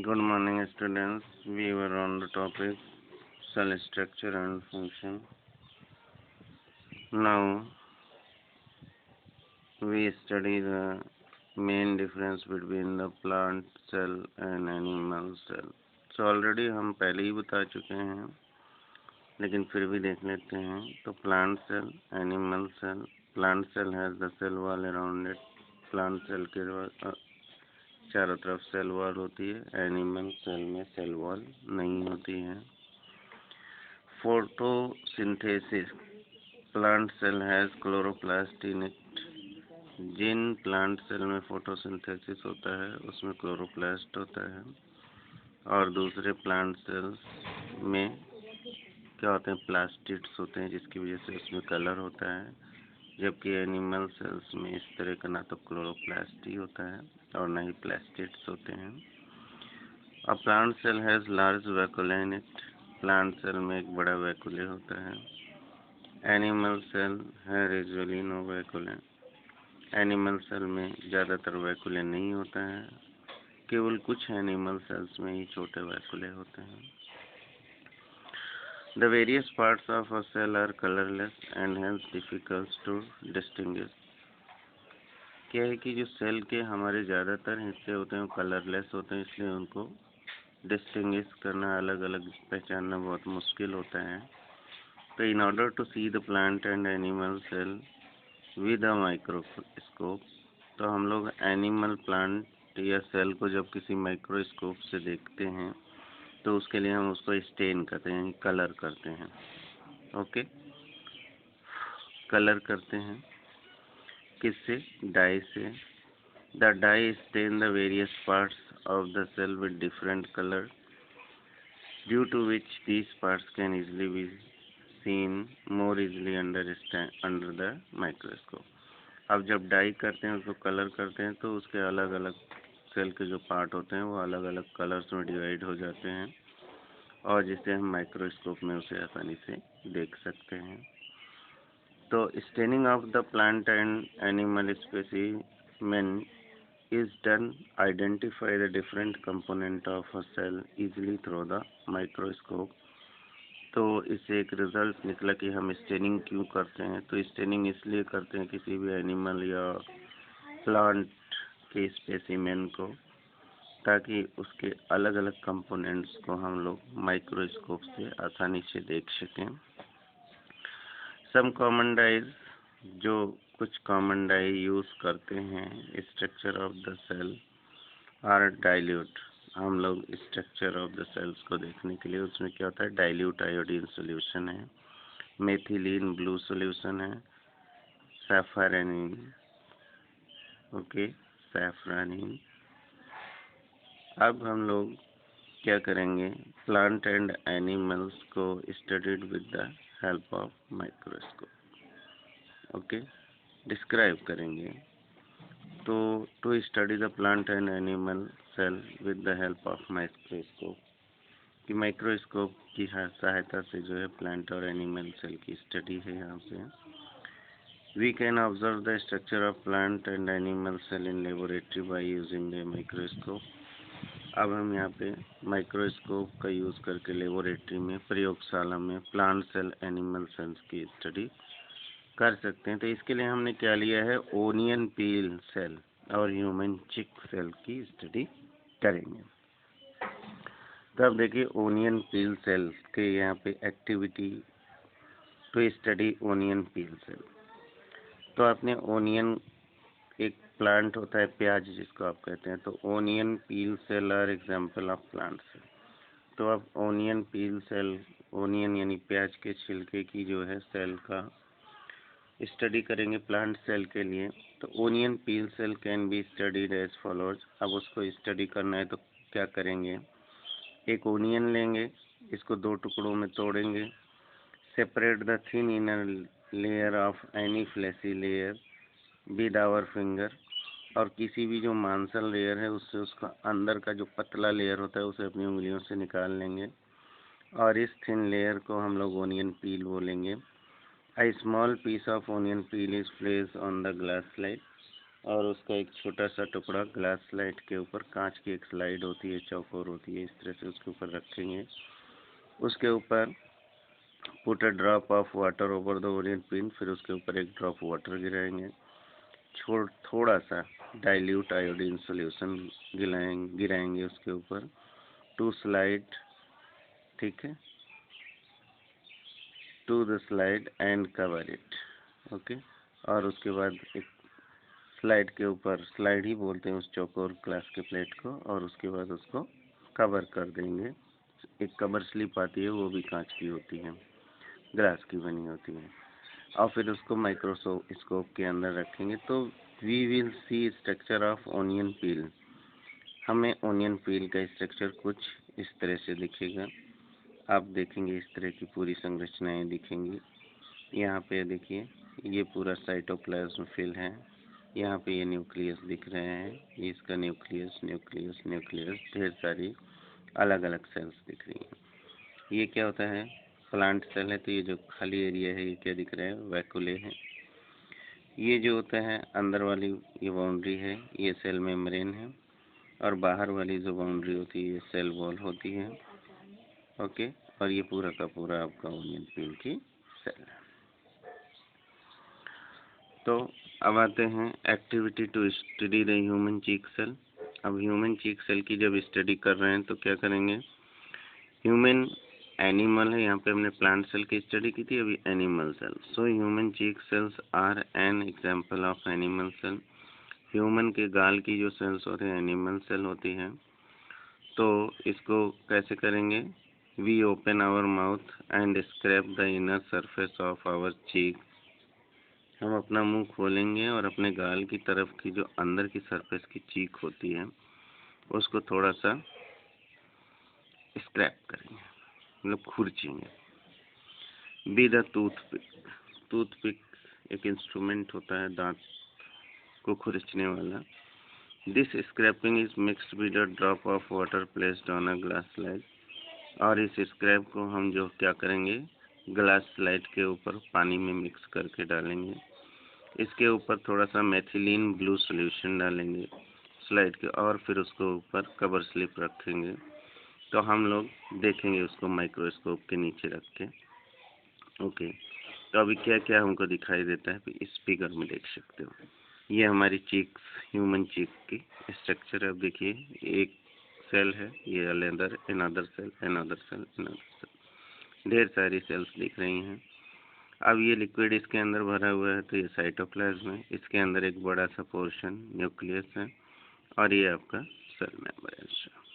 Good morning, students. We were on the topic cell structure and function. Now we study the main difference between the plant cell and animal cell. So already हम पहले ही बता चुके हैं, लेकिन फिर भी देख लेते हैं. तो plant cell, animal cell. Plant cell has the cell wall around it. Plant cell के चारों तरफ सेल वॉल होती है. एनिमल सेल में सेल वॉल नहीं होती है. Photosynthesis. Plant cell has chloroplast in it. जिन प्लांट सेल में फोटोसिंथेसिस होता है उसमें क्लोरोप्लास्ट होता है, और दूसरे प्लांट सेल्स में क्या होते हैं, प्लास्टिड्स होते हैं, जिसकी वजह से उसमें कलर होता है. जबकि एनिमल सेल्स में इस तरह का ना तो क्लोरोप्लास्ट ही होता है और ना ही प्लास्टिड्स होते हैं. A plant cell has large vacuole in it. Plant cell में एक बड़ा वैक्यूले होता है. एनिमल सेल है usually no vacuole. Animal cell में ज़्यादातर वैक्यूले नहीं होता है. केवल कुछ एनिमल सेल्स में ही छोटे वैक्यूले होते हैं. The various parts of a cell are colorless and hence difficult to distinguish. क्या है कि जो सेल के हमारे ज़्यादातर हिस्से होते हैं वो कलरलेस होते हैं, इसलिए उनको डिस्टिंग्विश करना, अलग अलग पहचानना बहुत मुश्किल होता है. तो in order to see the plant and animal cell with a microscope, तो हम लोग एनिमल, प्लांट या सेल को जब किसी माइक्रोस्कोप से देखते हैं तो उसके लिए हम उसको स्टेन करते हैं, कलर करते हैं. ओके, कलर करते हैं किससे? डाई से. The dye stain the various parts of the cell with different colour due to which these parts can easily be seen more easily under the microscope. अब जब डाई करते हैं, उसको कलर करते हैं, तो उसके अलग अलग सेल के जो पार्ट होते हैं वो अलग अलग कलर्स में डिवाइड हो जाते हैं, और जिससे हम माइक्रोस्कोप में उसे आसानी से देख सकते हैं. तो staining of the plant and animal specimen is done identify the different component of a cell easily through the microscope. तो इससे एक रिजल्ट निकला कि हम स्टेनिंग क्यों करते हैं. तो स्टेनिंग इसलिए करते हैं किसी भी एनिमल या प्लांट के स्पेसिमेन को, ताकि उसके अलग अलग कंपोनेंट्स को हम लोग माइक्रोस्कोप से आसानी से देख सकें. सम कॉमन डाइज, जो कुछ कॉमन डाई यूज़ करते हैं structure of the cell are dilute. हम लोग स्ट्रक्चर ऑफ द सेल्स को देखने के लिए उसमें क्या होता है, डाइल्यूट आयोडीन सोल्यूशन है, मेथिलीन ब्लू सोल्यूशन है, सैफरानिन. Okay, safranin. अब हम लोग क्या करेंगे, प्लांट एंड एनिमल्स को studied with the help of microscope. Okay, describe करेंगे. तो to study the plant and animal cell with the help of microscope, कि माइक्रोस्कोप की सहायता से जो है प्लांट और एनिमल सेल की स्टडी है. यहाँ पे we can observe the structure of plant and animal cell in laboratory by using the microscope. अब हम यहाँ पे माइक्रोस्कोप का यूज़ करके लेबोरेटरी में, प्रयोगशाला में प्लांट सेल, एनिमल सेल्स की स्टडी कर सकते हैं. तो इसके लिए हमने क्या लिया है, ओनियन पील सेल और ह्यूमन चिक सेल की स्टडी करेंगे. तो अब देखिए, ओनियन पील सेल के यहाँ पे activity to study onion peel cell. तो आपने ओनियन, एक प्लांट होता है प्याज जिसको आप कहते हैं, तो onion peel cell are example of plant cell. तो अब ओनियन पील सेल, ओनियन यानी प्याज के छिलके की जो है सेल का स्टडी करेंगे प्लांट सेल के लिए. तो onion peel cell can be studied as follows. अब उसको स्टडी करना है तो क्या करेंगे, एक ओनियन लेंगे, इसको दो टुकड़ों में तोड़ेंगे, separate the thin inner layer of any fleshy layer with our finger, और किसी भी जो मांसल लेयर है उससे उसका अंदर का जो पतला लेयर होता है उसे अपनी उंगलियों से निकाल लेंगे, और इस थिन लेयर को हम लोग ओनियन पील बोलेंगे. A small piece of onion peel is placed on the glass slide, और उसका एक छोटा सा टुकड़ा ग्लास स्लाइड के ऊपर, कांच की एक स्लाइड होती है, चौकोर होती है, इस तरह से उसके ऊपर रखेंगे। उसके ऊपर put a drop of water over the Orion pin, फिर उसके ऊपर एक ड्रॉप वाटर गिराएंगे। थोड़ा सा डाइल्यूट आयोडीन सॉल्यूशन गिराएंगे उसके ऊपर। टू स्लाइड, ठीक है, to the slide and cover it, okay. और उसके बाद एक स्लाइड के ऊपर, स्लाइड ही बोलते हैं उस चौकोर ग्लास के प्लेट को, और उसके बाद उसको कवर कर देंगे। एक कवर स्लिप आती है, वो भी कांच की होती है, ग्लास की बनी होती है, और फिर उसको माइक्रोस्कोप के अंदर रखेंगे। तो we will see structure of onion peel. हमें ओनियन पील का स्ट्रक्चर कुछ इस तरह से दिखेगा। आप देखेंगे इस तरह की पूरी संरचनाएं दिखेंगी। यहाँ पे देखिए, ये पूरा साइटोप्लाज्म फिल है। यहाँ पे ये न्यूक्लियस दिख रहे हैं, ये इसका न्यूक्लियस न्यूक्लियस न्यूक्लियस, ढेर सारी अलग अलग सेल्स दिख रही हैं। ये क्या होता है, प्लांट सेल है, तो ये जो खाली एरिया है ये क्या दिख रहा है, वैक्यूले है। ये जो होता है अंदर वाली ये बाउंड्री है, ये सेल मेम्ब्रेन है, और बाहर वाली जो बाउंड्री होती है ये सेल वॉल होती है, ओके। और ये पूरा का पूरा आपका ओनियन पील की सेल है। तो अब आते हैं activity to study the human cheek cell. अब ह्यूमन चीक सेल की जब स्टडी कर रहे हैं तो क्या करेंगे, ह्यूमन एनिमल है, यहाँ पे हमने प्लांट सेल की स्टडी की थी, अभी animal cell. So human cheek cells are an example of animal cell. Human के गाल की जो सेल्स होते हैं एनिमल सेल होती हैं। तो इसको कैसे करेंगे, we open our mouth and scrape the inner surface of our cheek. हम अपना मुंह खोलेंगे और अपने गाल की तरफ की जो अंदर की सरफेस की चीक होती है उसको थोड़ा सा स्क्रैप करेंगे, मतलब खुरचेंगे। By the toothpick. टूथपिक एक इंस्ट्रूमेंट होता है दांत को खुरचने वाला। This scraping is mixed with a drop of water placed on a glass slide. और इस स्क्रैप को हम जो क्या करेंगे, ग्लास स्लाइड के ऊपर पानी में मिक्स करके डालेंगे। इसके ऊपर थोड़ा सा मेथिलीन ब्लू सॉल्यूशन डालेंगे स्लाइड के, और फिर उसको ऊपर कवर स्लिप रखेंगे। तो हम लोग देखेंगे उसको माइक्रोस्कोप के नीचे रख के, ओके। तो अभी क्या क्या हमको दिखाई देता है इस फिगर में देख सकते हो। ये हमारी चीक, ह्यूमन चीक की स्ट्रक्चर। अब देखिए, एक सेल है, ये another another cell another cell another cell, ढेर सारी सेल्स दिख रही हैं। अब ये लिक्विड इसके अंदर भरा हुआ है, तो ये साइटोप्लाज्म है, इसके अंदर एक बड़ा सा पोर्शन न्यूक्लियस है, और ये आपका सेल मेम्ब्रेन है।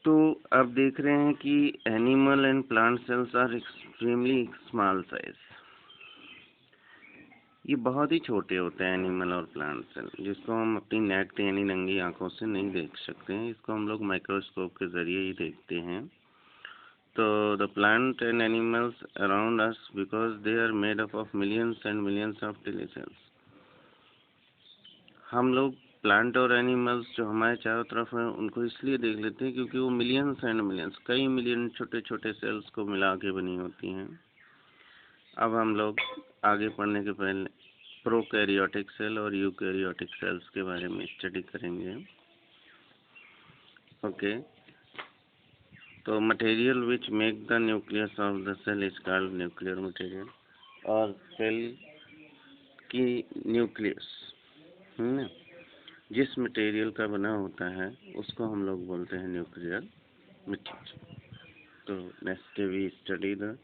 तो आप देख रहे हैं कि animal and plant cells are extremely small size. ये बहुत ही छोटे होते हैं एनिमल और प्लांट सेल, जिसको हम अपनी नेक्ड यानी नंगी आंखों से नहीं देख सकते हैं, इसको हम लोग माइक्रोस्कोप के जरिए ही देखते हैं। तो the plant and animals around us, because they are made up of millions and millions of tiny cells. हम लोग प्लांट और एनिमल्स जो हमारे चारों तरफ हैं उनको इसलिए देख लेते हैं क्योंकि वो मिलियंस एंड मिलियंस, कई मिलियन छोटे छोटे सेल्स को मिला के बनी होती हैं। अब हम लोग आगे पढ़ने के पहले प्रोकैरियोटिक सेल और यूकैरियोटिक सेल्स के बारे में स्टडी करेंगे, ओके। तो material which make the nucleus of the cell is called nuclear material. और सेल की न्यूक्लियस ना, जिस मटेरियल का बना होता है उसको हम लोग बोलते हैं न्यूक्लियर मटेरियल। तो नेक्स्ट वी स्टडी द